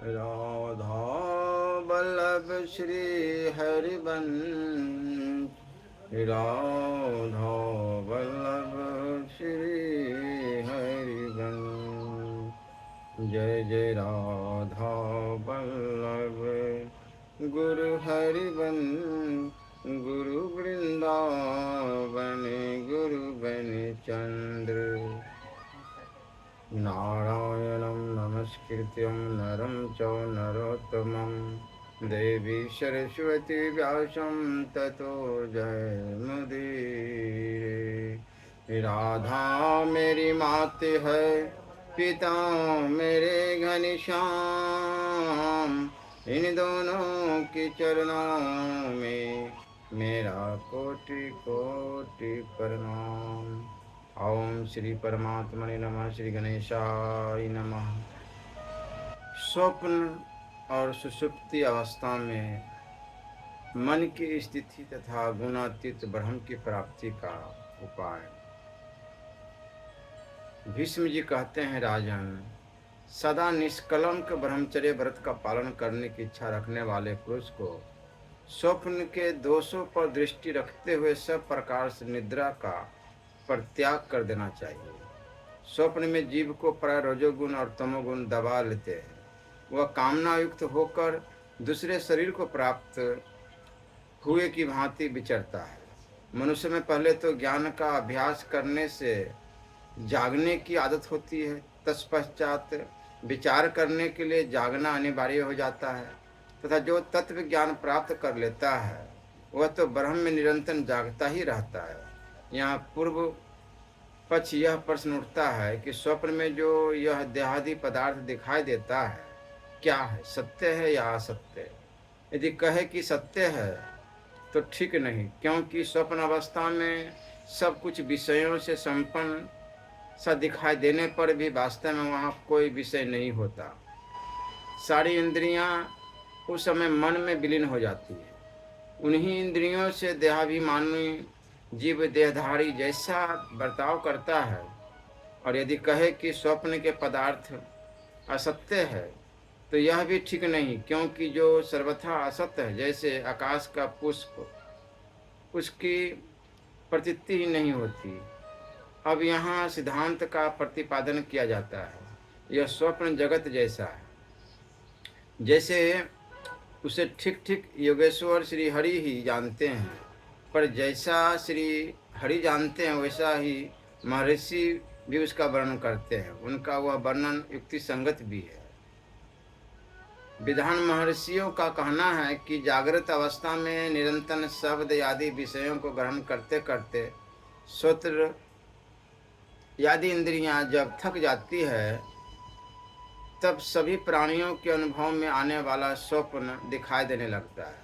राधा वल्लभ श्री हरिवंश, राधा वल्लभ श्री हरिवंश। जय जय राधा वल्लभ गुरु हरिवंश, गुरु वृंदावन गुरु बन चंद्र। नारायणं नमस्कृत्यं नरं चैव नरोत्तमं, देवी सरस्वती व्यासं ततो जयमुदीरये। राधा मेरी मात है, पिता मेरे घनश्याम, इन दोनों के चरणों में मेरा कोटि कोटि प्रणाम। ओम श्री परमात्मने नमः। श्री गणेशाय नमः। स्वप्न और सुषुप्ति अवस्था में मन की स्थिति तथा गुणातीत ब्रह्म की प्राप्ति का उपाय। भीष्म जी कहते हैं, राजन, सदा निष्कलंक ब्रह्मचर्य व्रत का पालन करने की इच्छा रखने वाले पुरुष को स्वप्न के दोषों पर दृष्टि रखते हुए सब प्रकार से निद्रा का परित्याग कर देना चाहिए। स्वप्न में जीव को प्राय रजोगुण और तमोगुण दबा लेते हैं। वह कामना युक्त होकर दूसरे शरीर को प्राप्त हुए की भांति विचरता है। मनुष्य में पहले तो ज्ञान का अभ्यास करने से जागने की आदत होती है, तत्पश्चात विचार करने के लिए जागना अनिवार्य हो जाता है, तथा जो तत्व ज्ञान प्राप्त कर लेता है वह तो ब्रह्म में निरंतर जागता ही रहता है। यहाँ पूर्व पक्ष यह प्रश्न उठता है कि स्वप्न में जो यह देहादि पदार्थ दिखाई देता है क्या है, सत्य है या असत्य? यदि कहे कि सत्य है तो ठीक नहीं, क्योंकि स्वप्न अवस्था में सब कुछ विषयों से संपन्न सा दिखाई देने पर भी वास्तव में वहाँ कोई विषय नहीं होता। सारी इंद्रियां उस समय मन में विलीन हो जाती है। उन्हीं इंद्रियों से देहाभिमानी जीव देहधारी जैसा बर्ताव करता है। और यदि कहे कि स्वप्न के पदार्थ असत्य है तो यह भी ठीक नहीं, क्योंकि जो सर्वथा असत्य है, जैसे आकाश का पुष्प, उसकी प्रतीति ही नहीं होती। अब यहाँ सिद्धांत का प्रतिपादन किया जाता है। यह स्वप्न जगत जैसा है, जैसे उसे ठीक ठीक योगेश्वर श्री हरि ही जानते हैं, पर जैसा श्री हरि जानते हैं वैसा ही महर्षि भी उसका वर्णन करते हैं। उनका वह वर्णन युक्ति संगत भी है। विधान महर्षियों का कहना है कि जागृत अवस्था में निरंतर शब्द आदि विषयों को ग्रहण करते करते श्रोत्र आदि इंद्रियां जब थक जाती है तब सभी प्राणियों के अनुभव में आने वाला स्वप्न दिखाई देने लगता है।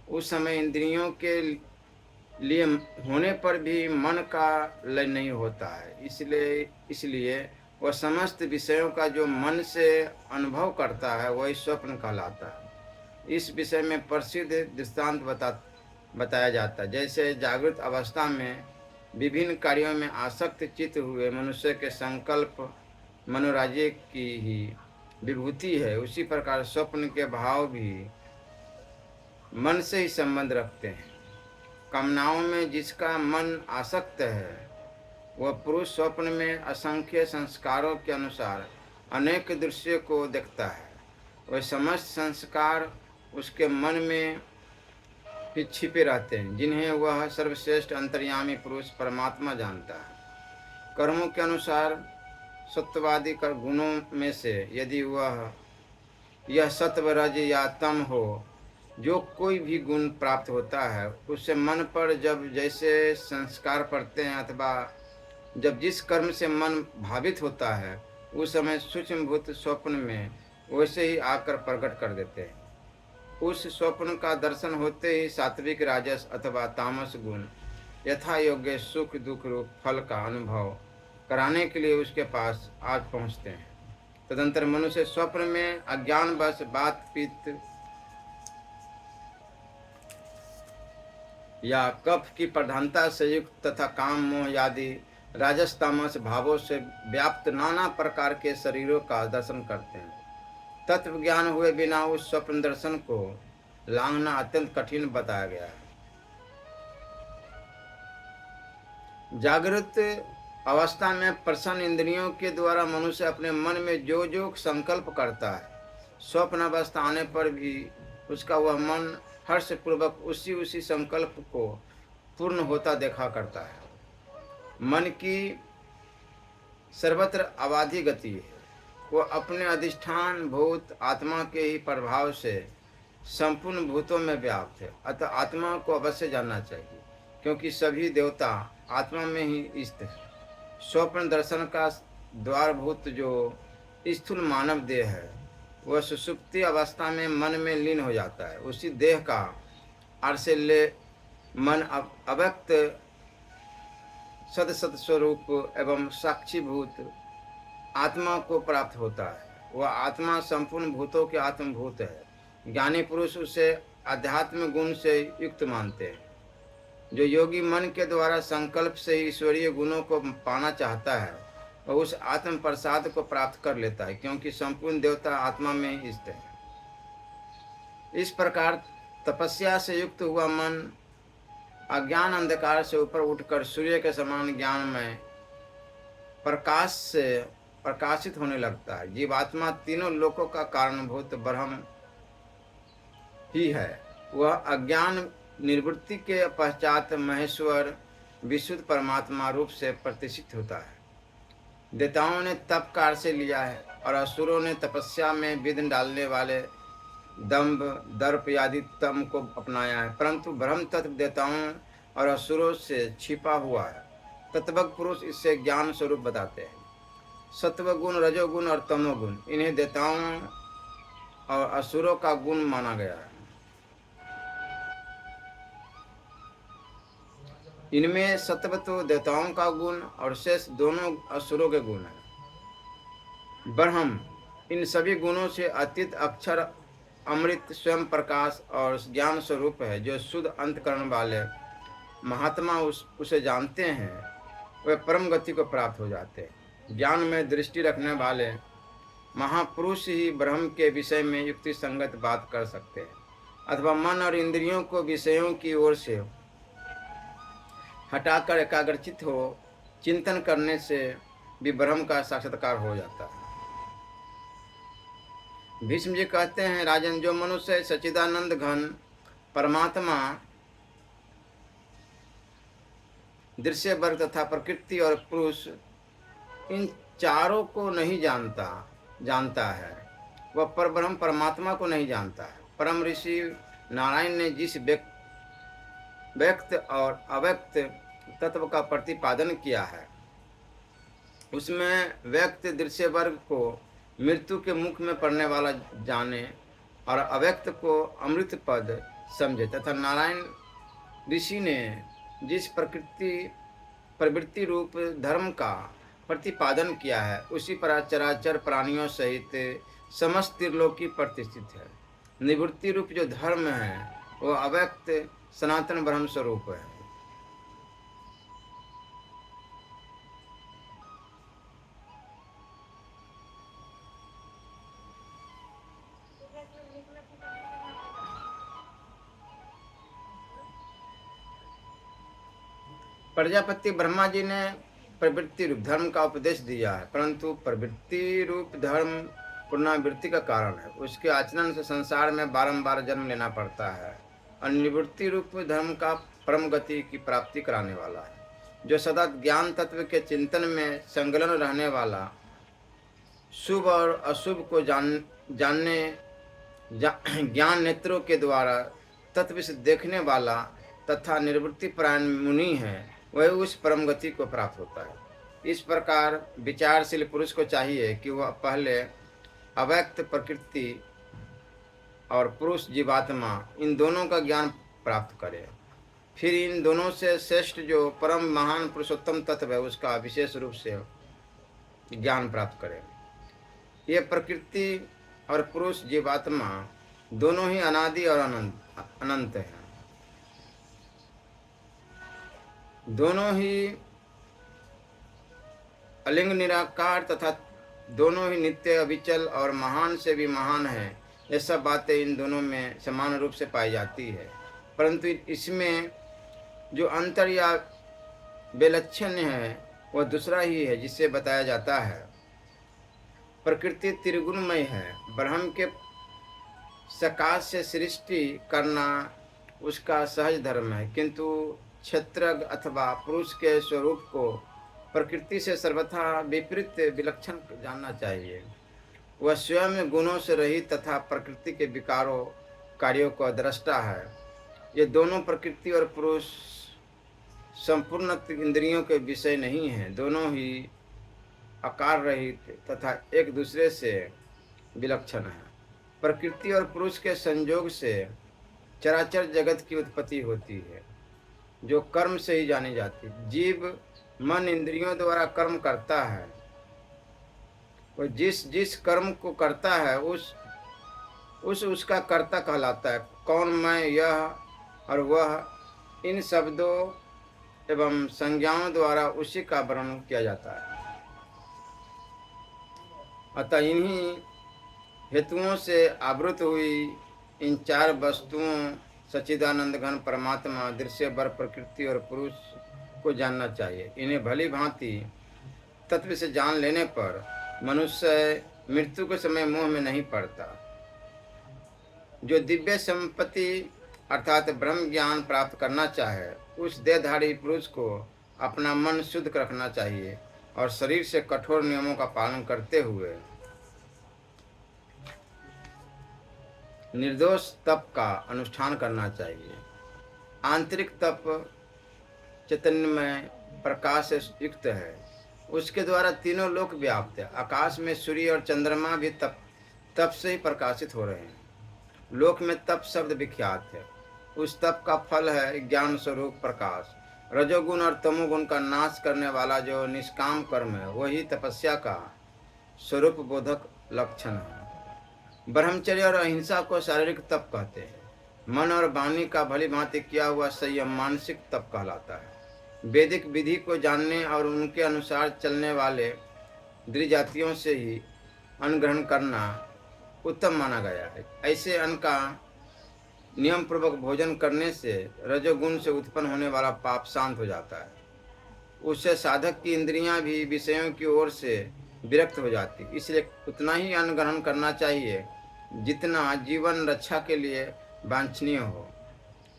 उस समय इंद्रियों के लिए होने पर भी मन का लय नहीं होता है, इसलिए वह समस्त विषयों का जो मन से अनुभव करता है वही स्वप्न कहलाता है। इस विषय में प्रसिद्ध दृष्टांत बताया जाता है। जैसे जागृत अवस्था में विभिन्न कार्यों में आसक्त चित्त हुए मनुष्य के संकल्प मनोराज्य की ही विभूति है, उसी प्रकार स्वप्न के भाव भी मन से ही संबंध रखते हैं। कामनाओं में जिसका मन आसक्त है वह पुरुष स्वप्न में असंख्य संस्कारों के अनुसार अनेक दृश्य को देखता है। वह समस्त संस्कार उसके मन में ही छिपे रहते हैं, जिन्हें वह सर्वश्रेष्ठ अंतर्यामी पुरुष परमात्मा जानता है। कर्मों के अनुसार सत्ववादी कर गुणों में से यदि यह सत्व रज या तम हो, जो कोई भी गुण प्राप्त होता है उससे मन पर जब जैसे संस्कार पड़ते हैं अथवा जब जिस कर्म से मन भावित होता है उस समय सूक्ष्मभूत स्वप्न में वैसे ही आकर प्रकट कर देते हैं। उस स्वप्न का दर्शन होते ही सात्विक राजस अथवा तामस गुण यथा योग्य सुख दुख रूप फल का अनुभव कराने के लिए उसके पास आज पहुँचते हैं। तदंतर मनुष्य स्वप्न में अज्ञानवश बात पित्त या कफ की प्रधानता से युक्त तथा काम मोह आदि राजस तामस भावों से व्याप्त नाना प्रकार के शरीरों का दर्शन करते हैं। तत्व ज्ञान हुए बिना उस स्वप्न दर्शन को लांघना अत्यंत कठिन बताया गया है। जागृत अवस्था में प्रसन्न इंद्रियों के द्वारा मनुष्य अपने मन में जो जो संकल्प करता है, स्वप्न अवस्था आने पर भी उसका वह मन हर्षपूर्वक उसी संकल्प को पूर्ण होता देखा करता है। मन की सर्वत्र अबाधी गति है, वह अपने अधिष्ठान भूत आत्मा के ही प्रभाव से संपूर्ण भूतों में व्याप्त है। अतः आत्मा को अवश्य जानना चाहिए, क्योंकि सभी देवता आत्मा में ही स्थित है। स्वप्न दर्शन का द्वारभूत जो स्थूल मानव देह है, वह सुषुप्ति अवस्था में मन में लीन हो जाता है। उसी देह का आर्षल्य मन अव्यक्त सत स्वरूप एवं साक्षीभूत आत्मा को प्राप्त होता है। वह आत्मा संपूर्ण भूतों के आत्मभूत है। ज्ञानी पुरुष उसे अध्यात्म गुण से युक्त मानते हैं। जो योगी मन के द्वारा संकल्प से ईश्वरीय गुणों को पाना चाहता है, वह उस आत्म प्रसाद को प्राप्त कर लेता है, क्योंकि संपूर्ण देवता आत्मा में ही स्थित है। इस प्रकार तपस्या से युक्त हुआ मन अज्ञान अंधकार से ऊपर उठकर सूर्य के समान ज्ञान में प्रकाश से प्रकाशित होने लगता है। जीवात्मा तीनों लोकों का कारणभूत ब्रह्म ही है। वह अज्ञान निवृत्ति के पश्चात महेश्वर विशुद्ध परमात्मा रूप से प्रतिष्ठित होता है। देवताओं ने तप कार्य से लिया है और असुरों ने तपस्या में विघ्न डालने वाले दंभ दर्प आदि तम को अपनाया है, परंतु ब्रह्म तत्व देवताओं और असुरों से छिपा हुआ है। तत्वज्ञ पुरुष इससे ज्ञान स्वरूप बताते हैं। सत्वगुण, रजोगुण और तमोगुण, इन्हें देवताओं और असुरों का गुण माना गया है। इनमें सत्व तो देवताओं का गुण और शेष दोनों असुरों के गुण हैं। ब्रह्म इन सभी गुणों से अतीत अक्षर अमृत स्वयं प्रकाश और ज्ञान स्वरूप है। जो शुद्ध अंतकरण वाले महात्मा उसे जानते हैं, वे परम गति को प्राप्त हो जाते हैं। ज्ञान में दृष्टि रखने वाले महापुरुष ही ब्रह्म के विषय में युक्ति संगत बात कर सकते हैं, अथवा मन और इंद्रियों को विषयों की ओर से हटाकर एकाग्रचित हो चिंतन करने से भी ब्रह्म का साक्षात्कार हो जाता है। भीष्म जी कहते हैं, राजन, जो मनुष्य सच्चिदानंद घन परमात्मा दृश्य वर्ग तथा प्रकृति और पुरुष, इन चारों को नहीं जानता है, वह परब्रह्म परमात्मा को नहीं जानता है। परम ऋषि नारायण ने जिस व्यक्त और अव्यक्त तत्व का प्रतिपादन किया है, उसमें व्यक्त दृश्य वर्ग को मृत्यु के मुख में पड़ने वाला जाने और अव्यक्त को अमृत पद समझे, तथा नारायण ऋषि ने जिस प्रवृत्ति रूप धर्म का प्रतिपादन किया है, उसी पर चराचर प्राणियों सहित समस्त त्रिलोकी प्रतिष्ठित है। निवृत्ति रूप जो धर्म है, वह अव्यक्त सनातन ब्रह्म स्वरूप है। प्रजापति ब्रह्मा जी ने प्रवृत्ति रूप धर्म का उपदेश दिया है, परंतु प्रवृत्ति रूप धर्म पुनरावृत्ति का कारण है। उसके आचरण से संसार में बारंबार जन्म लेना पड़ता है। और निवृत्ति रूप धर्म का परम गति की प्राप्ति कराने वाला है, जो सदा ज्ञान तत्व के चिंतन में संलग्न रहने वाला, शुभ और अशुभ को ज्ञान नेत्रों के द्वारा तत्व से देखने वाला तथा निवृत्ति परायण मुनि है, वह उस परम गति को प्राप्त होता है। इस प्रकार विचारशील पुरुष को चाहिए कि वह पहले अव्यक्त प्रकृति और पुरुष जीवात्मा, इन दोनों का ज्ञान प्राप्त करे, फिर इन दोनों से श्रेष्ठ जो परम महान पुरुषोत्तम तत्व है, उसका विशेष रूप से ज्ञान प्राप्त करे। ये प्रकृति और पुरुष जीवात्मा दोनों ही अनादि और अनंत हैं। दोनों ही अलिंग निराकार तथा दोनों ही नित्य, अविचल और महान से भी महान है। ये सब बातें इन दोनों में समान रूप से पाई जाती है, परंतु इसमें जो अंतर या विलक्षण है वह दूसरा ही है, जिससे बताया जाता है। प्रकृति त्रिगुणमय है। ब्रह्म के सकाश से सृष्टि करना उसका सहज धर्म है, किंतु क्षत्रज्ञ अथवा पुरुष के स्वरूप को प्रकृति से सर्वथा विपरीत विलक्षण जानना चाहिए। वह स्वयं गुणों से रहित तथा प्रकृति के विकारों कार्यों का दृष्टा है। ये दोनों, प्रकृति और पुरुष, संपूर्ण इंद्रियों के विषय नहीं हैं। दोनों ही आकार रहित तथा एक दूसरे से विलक्षण है। प्रकृति और पुरुष के संयोग से चराचर जगत की उत्पत्ति होती है, जो कर्म से ही जानी जाती है। जीव मन इंद्रियों द्वारा कर्म करता है, और जिस जिस कर्म को करता है उसका कर्ता कहलाता है। कौन, मैं, यह और वह, इन शब्दों एवं संज्ञाओं द्वारा उसी का वर्णन किया जाता है। अतः इन्हीं हेतुओं से आवृत हुई इन चार वस्तुओं सच्चिदानंद घन परमात्मा, दृश्य वर, प्रकृति और पुरुष को जानना चाहिए। इन्हें भली भांति तत्व से जान लेने पर मनुष्य मृत्यु के समय मोह में नहीं पड़ता। जो दिव्य संपत्ति अर्थात ब्रह्म ज्ञान प्राप्त करना चाहे, उस देहधारी पुरुष को अपना मन शुद्ध रखना चाहिए और शरीर से कठोर नियमों का पालन करते हुए निर्दोष तप का अनुष्ठान करना चाहिए। आंतरिक तप चैतन्यमय प्रकाश से युक्त है, उसके द्वारा तीनों लोक व्याप्त है। आकाश में सूर्य और चंद्रमा भी तप से ही प्रकाशित हो रहे हैं। लोक में तप शब्द विख्यात है। उस तप का फल है ज्ञान स्वरूप प्रकाश। रजोगुण और तमोगुण का नाश करने वाला जो निष्काम कर्म है, वही तपस्या का स्वरूप बोधक लक्षण है। ब्रह्मचर्य और अहिंसा को शारीरिक तप कहते हैं। मन और वाणी का भली भांति किया हुआ संयम मानसिक तप कहलाता है। वैदिक विधि को जानने और उनके अनुसार चलने वाले द्विजातियों से ही अन्न ग्रहण करना उत्तम माना गया है। ऐसे अन्न का नियम पूर्वक भोजन करने से रजोगुण से उत्पन्न होने वाला पाप शांत हो जाता है। उससे साधक की इंद्रियां भी विषयों की ओर से विरक्त हो जाती। इसलिए उतना ही अन्न ग्रहण करना चाहिए जितना जीवन रक्षा के लिए वांछनीय हो।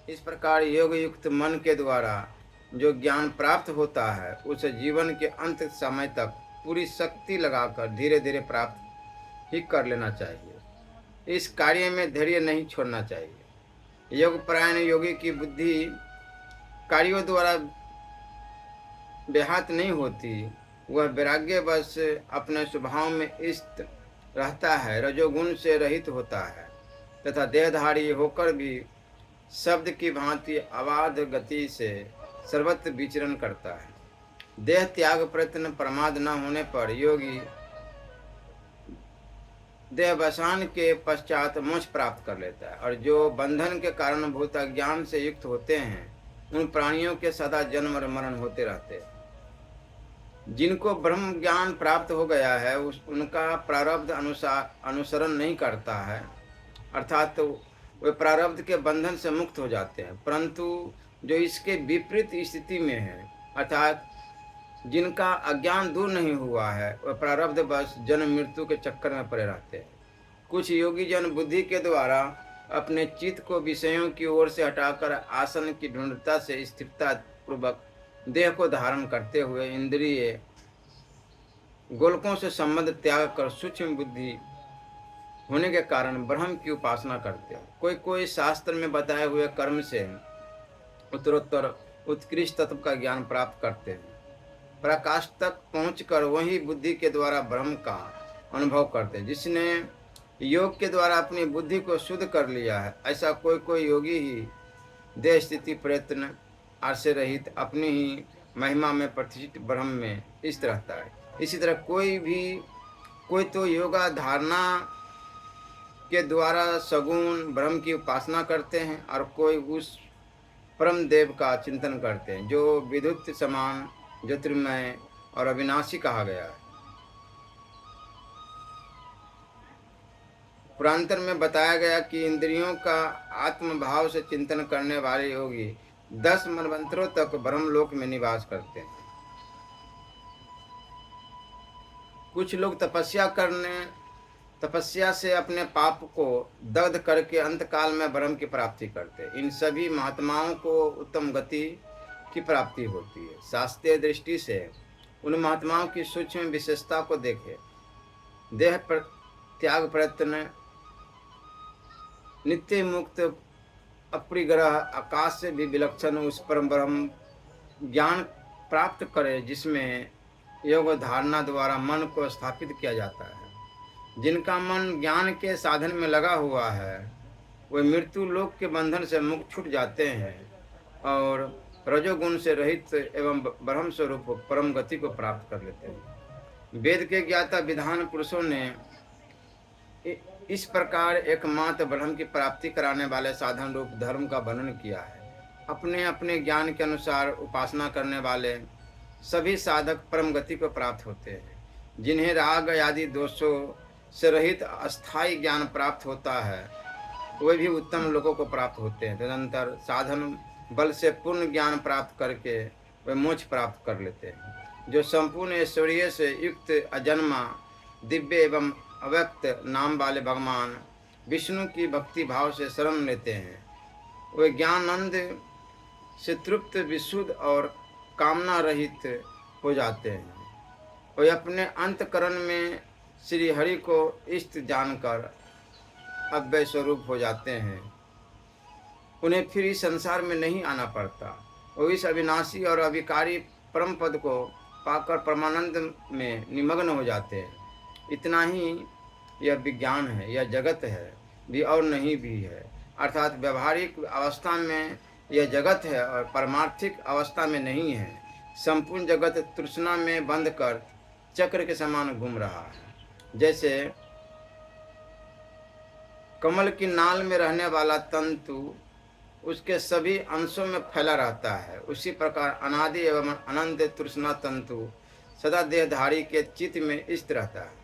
इस प्रकार योग युक्त मन के द्वारा जो ज्ञान प्राप्त होता है, उसे जीवन के अंत समय तक पूरी शक्ति लगाकर धीरे धीरे प्राप्त ही कर लेना चाहिए। इस कार्य में धैर्य नहीं छोड़ना चाहिए। योग परायण योगी की बुद्धि कार्यों द्वारा व्याहत नहीं होती। वह वैराग्यवश अपने स्वभाव में स्थित रहता है, रजोगुण से रहित होता है तथा देहधारी होकर भी शब्द की भांति अबाध गति से सर्वत्र विचरण करता है। देह त्याग प्रयत्न प्रमाद न होने पर योगी देहवसान के पश्चात मोक्ष प्राप्त कर लेता है। और जो बंधन के कारण भूत अज्ञान से युक्त होते हैं, उन प्राणियों के सदा जन्म और मरण होते रहते हैं। जिनको ब्रह्म ज्ञान प्राप्त हो गया है, उनका प्रारब्ध अनुसरण नहीं करता है, अर्थात तो वे प्रारब्ध के बंधन से मुक्त हो जाते हैं। परंतु जो इसके विपरीत स्थिति में है, अर्थात जिनका अज्ञान दूर नहीं हुआ है, वह प्रारब्ध बस जन्म मृत्यु के चक्कर में पड़े रहते हैं। कुछ योगी जन बुद्धि के द्वारा अपने चित्त को विषयों की ओर से हटाकर आसन की ढूंढता से स्थिरता पूर्वक देह को धारण करते हुए इंद्रिय गोलकों से संबंध त्याग कर सूक्ष्म बुद्धि होने के कारण ब्रह्म की उपासना करते हैं। कोई कोई शास्त्र में बताए हुए कर्म से उत्तरोत्तर उत्कृष्ट तत्व का ज्ञान प्राप्त करते हैं। प्रकाश तक पहुंचकर वही बुद्धि के द्वारा ब्रह्म का अनुभव करते हैं। जिसने योग के द्वारा अपनी बुद्धि को शुद्ध कर लिया है, ऐसा कोई कोई योगी ही देह स्थिति प्रयत्न आशय रहित अपनी ही महिमा में प्रतिष्ठित ब्रह्म में स्थित रहता है। इसी तरह कोई तो योगा धारणा के द्वारा सगुण ब्रह्म की उपासना करते हैं और कोई उस परम देव का चिंतन करते हैं जो विद्युत समान ज्योतिर्मय और अविनाशी कहा गया है। पुरांतर में बताया गया कि इंद्रियों का आत्मभाव से चिंतन करने वाले योगी 10 मनवंतरों तक ब्रह्मलोक में निवास करते हैं। कुछ लोग तपस्या से अपने पाप को दग्ध करके अंतकाल में ब्रह्म की प्राप्ति करते हैं। इन सभी महात्माओं को उत्तम गति की प्राप्ति होती है। शास्त्रीय दृष्टि से उन महात्माओं की सूक्ष्म विशेषता को देखें। देह त्याग प्रयत्न, नित्य मुक्त, अपरिग्रह, आकाश से भी विलक्षण उस परम ब्रह्म ज्ञान प्राप्त करे जिसमें योग धारणा द्वारा मन को स्थापित किया जाता है। जिनका मन ज्ञान के साधन में लगा हुआ है वे मृत्यु लोक के बंधन से मुक्त छूट जाते हैं और रजोगुण से रहित एवं ब्रह्म स्वरूप परम गति को प्राप्त कर लेते हैं। वेद के ज्ञाता विधान पुरुषों ने इस प्रकार एकमात्र ब्रह्म की प्राप्ति कराने वाले साधन रूप धर्म का वर्णन किया है। अपने अपने ज्ञान के अनुसार उपासना करने वाले सभी साधक परम गति को प्राप्त होते हैं। जिन्हें राग आदि दोषों से रहित अस्थायी ज्ञान प्राप्त होता है वे भी उत्तम लोगों को प्राप्त होते हैं। तदनंतर साधन बल से पूर्ण ज्ञान प्राप्त करके वे मोक्ष प्राप्त कर लेते हैं। जो संपूर्ण ऐश्वर्य से युक्त अजन्मा दिव्य एवं अव्यक्त नाम वाले भगवान विष्णु की भक्ति भाव से शरण लेते हैं वे ज्ञानानंद से तृप्त, विशुद्ध और कामना रहित हो जाते हैं। वे अपने अंतकरण में श्री हरि को इष्ट जानकर अव्यय स्वरूप हो जाते हैं। उन्हें फिर इस संसार में नहीं आना पड़ता। वो इस अविनाशी और अविकारी परम पद को पाकर परमानंद में निमग्न हो जाते हैं। इतना ही यह विज्ञान है, यह जगत है भी और नहीं भी है। अर्थात व्यवहारिक अवस्था में यह जगत है और परमार्थिक अवस्था में नहीं है। संपूर्ण जगत तृष्णा में बंध कर चक्र के समान घूम रहा है। जैसे कमल की नाल में रहने वाला तंतु उसके सभी अंशों में फैला रहता है, उसी प्रकार अनादि एवं अनंत तृष्णा तंतु सदा देहधारी के चित्त में स्थित रहता है।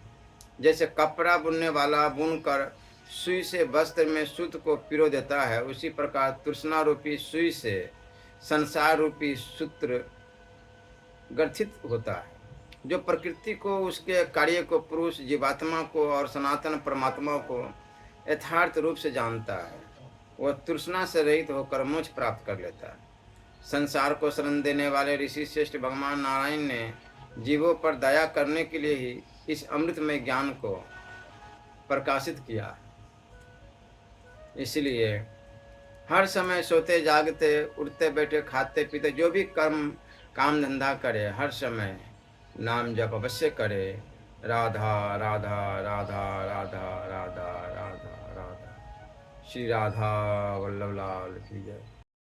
जैसे कपड़ा बुनने वाला बुनकर सुई से वस्त्र में सूत को पिरो देता है, उसी प्रकार तृष्णा रूपी सुई से संसार रूपी सूत्र ग्रथित होता है। जो प्रकृति को, उसके कार्य को, पुरुष जीवात्मा को और सनातन परमात्मा को यथार्थ रूप से जानता है वह तृष्णा से रहित होकर मोक्ष प्राप्त कर लेता है। संसार को शरण देने वाले ऋषि श्रेष्ठ भगवान नारायण ने जीवों पर दया करने के लिए ही इस अमृतमय ज्ञान को प्रकाशित किया। इसलिए हर समय सोते जागते, उठते बैठे, खाते पीते जो भी काम धंधा करे हर समय नाम जप अवश्य करे। राधा राधा राधा राधा राधा राधा राधा। श्री राधा वल्लभ लाल की जय।